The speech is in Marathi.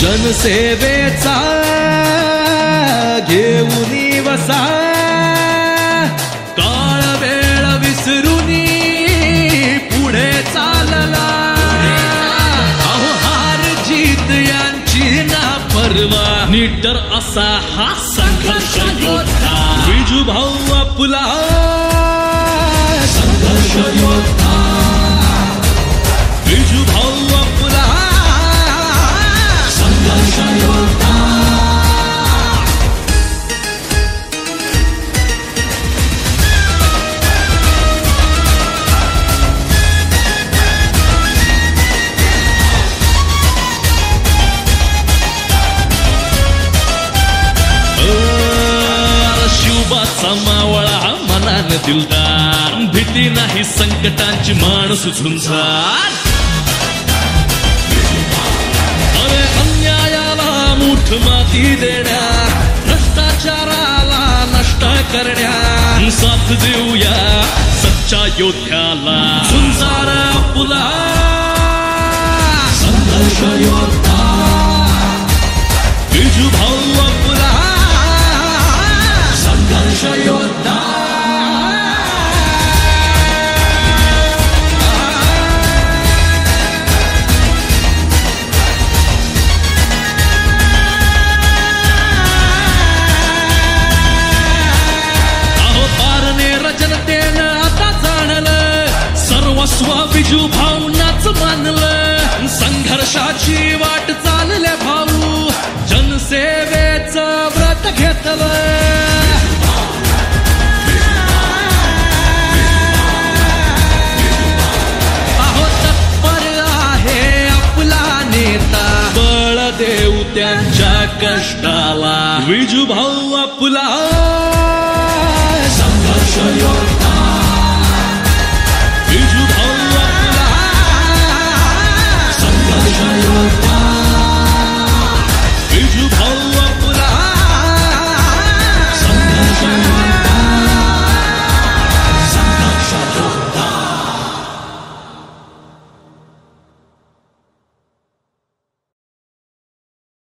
जनसेवेचा घेऊन वसा काळ वेळ विसरून पुढे चालला अहो हार जीत यांची ना परवा निडर असा हा संघर्ष योद्धा विजूभाऊ आपला संघर्ष योद्धा विजूभाऊ आपला संघर्ष योद्धा मावळा मनान दिलदार भीती नाही संकटांची माणूस झुंजार अरे अन्यायाला मूठ माती देण्या भ्रष्टाचाराला नष्ट करण्या साथ देऊया सच्चा योद्ध्याला झुंजार आपला संघर्ष योद्धा विजूभाऊ आपला संघर्ष योद्धा अहो पारनेर जनतेनं आता जाणलं सर्वस्व विजूभाऊंनाच मानलं संघर्षाची वाट चालल्या भाऊ जनसेवेचं व्रत घेतलं देऊ त्यांच्या कष्टाला विजूभाऊ आपला संघर्ष योद्धा